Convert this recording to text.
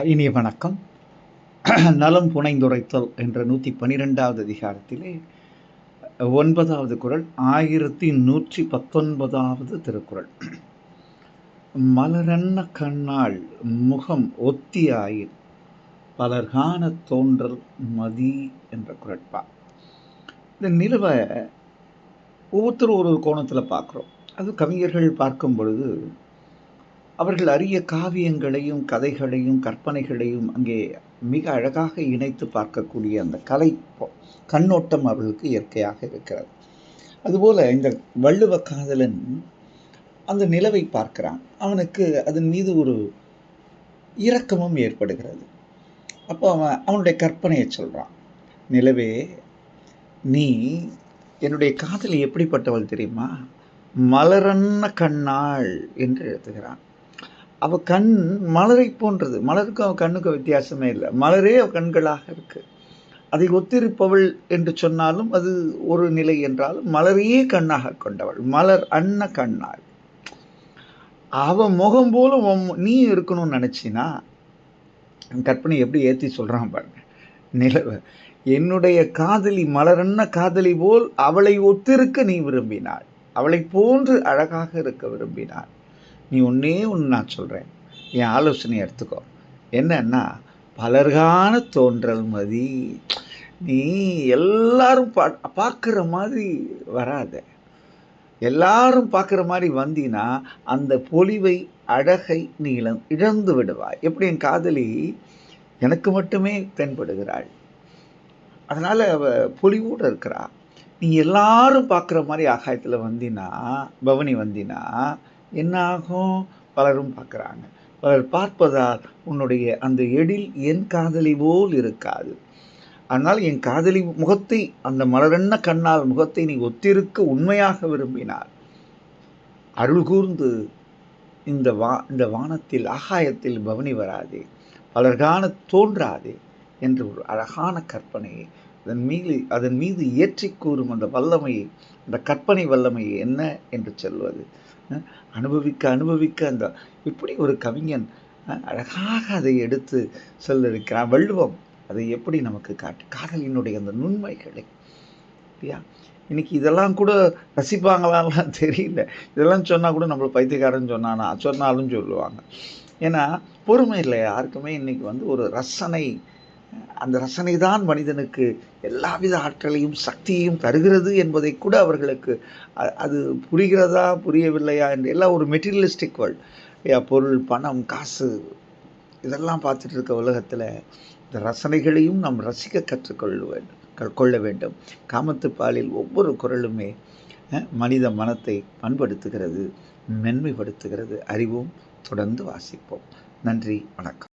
இனிய வணக்கம். நலம் புனைந்துரைத்தல் என்ற 112வது அதிகாரத்திலே 9வது குறள், 1119வது திருக்குறள். மலரன்ன கண்ணாள் முகம் ஒத்தியாயின் பலர்காணத் தோன்றல் மதி என்ற குறட்பா. இந்த நிலவை ஒவ்வொருத்தரும் ஒரு கோணத்தில் பார்க்குறோம். அது கவிஞர்கள் பார்க்கும் பொழுது அவர்கள் அரிய காவியங்களையும் கதைகளையும் கற்பனைகளையும் அங்கே மிக அழகாக இணைத்து பார்க்கக்கூடிய அந்த கலை கண்ணோட்டம் அவர்களுக்கு இயற்கையாக இருக்கிறது. அதுபோல் இந்த வள்ளுவ காதலன் அந்த நிலவை பார்க்கிறான். அவனுக்கு அதன் மீது ஒரு இரக்கமும் ஏற்படுகிறது. அப்போ அவனுடைய கற்பனையை சொல்கிறான். நிலவே, நீ என்னுடைய காதலி எப்படிப்பட்டவள் தெரியுமா? மலரன்ன கண்ணாள் என்று எழுதுகிறான். அவள் கண் மலரை போன்றது. மலருக்கும் அவள் கண்ணுக்கும் வித்தியாசமே இல்லை. மலரே அவள் கண்களாக இருக்கு. அதை ஒத்திருப்பவள் என்று சொன்னாலும் அது ஒரு நிலை என்றாலும் மலரையே கண்ணாக கொண்டவள். மலர் அன்ன கண்ணாள். அவன் முகம் போல நீ இருக்கணும்னு நினைச்சினா, கற்பனை எப்படி ஏற்றி சொல்றான் பாருங்க. நிலவ, என்னுடைய காதலி மலரன்ன காதலி போல் அவளை ஒத்திருக்க நீ விரும்பினாள். அவளை போன்று அழகாக இருக்க விரும்பினாள். நீ ஒன்றே ஒன்று நான் சொல்கிறேன், என் ஆலோசனை எடுத்துக்கோ. என்னன்னா, பலர்கான தோன்றல் மதி. நீ எல்லாரும் பார்க்குற மாதிரி வராத. எல்லாரும் பார்க்குற மாதிரி வந்தினா அந்த பொலிவை அழகை நீ இழந்து விடுவாய். எப்படி என் காதலி எனக்கு மட்டுமே தென்படுகிறாள், அதனால் அவள் பொலிவோடு இருக்கிறா. நீ எல்லாரும் பார்க்குற மாதிரி ஆகாயத்தில் வந்தினா, பவனி வந்தினா என்ன ஆகும்? பலரும் பார்க்குறாங்க. பலர் பார்ப்பதால் உன்னுடைய அந்த எழில் என் காதலி போல் இருக்காது. அதனால் என் காதலி முகத்தை, அந்த மலரன்ன கண்ணால் முகத்தை நீ ஒத்திருக்க உண்மையாக விரும்பினார். அருள் கூர்ந்து இந்த வானத்தில் ஆகாயத்தில் பவனி வராதே, பலர்கான தோன்றாதே என்று ஒரு அழகான கற்பனையை அதன் மீது ஏற்றி கூறும் அந்த வல்லமையை, அந்த கற்பனை வல்லமையை என்ன என்று சொல்வது? அனுபவிக்க அந்த இப்படி ஒரு கவிஞன் அழகாக அதை எடுத்து சொல்லிருக்கிறான். வள்ளுவம் அதை எப்படி நமக்கு காதலினுடைய அந்த நுண்மைகளை இல்லையா? இன்னைக்கு இதெல்லாம் கூட ரசிப்பாங்களான்லாம் தெரியல. இதெல்லாம் சொன்னால் கூட நம்மளை பைத்தியக்காரன்னு சொன்னாலும் சொல்லுவாங்க. ஏன்னா பொறுமை இல்லை யாருக்குமே. இன்னைக்கு ஒரு ரசனை, அந்த ரசனை தான் மனிதனுக்கு எல்லாவித ஆற்றலையும் சக்தியையும் தருகிறது என்பதை கூட அவர்களுக்கு அது புரிகிறதா புரியவில்லையா என்று எல்லாம் ஒரு மெட்டீரியலிஸ்டிக் வேர்ல்ட். பொருள், பணம், காசு இதெல்லாம் பார்த்துட்டு இருக்க உலகத்தில் இந்த ரசனைகளையும் நாம் ரசிக்க கற்றுக்கொள்ள வேண்டும். காமத்து பாலில் ஒவ்வொரு குறளுமே மனித மனத்தை பண்படுத்துகிறது, மென்மைப்படுத்துகிறது. அறிவோம், தொடர்ந்து வாசிப்போம். நன்றி, வணக்கம்.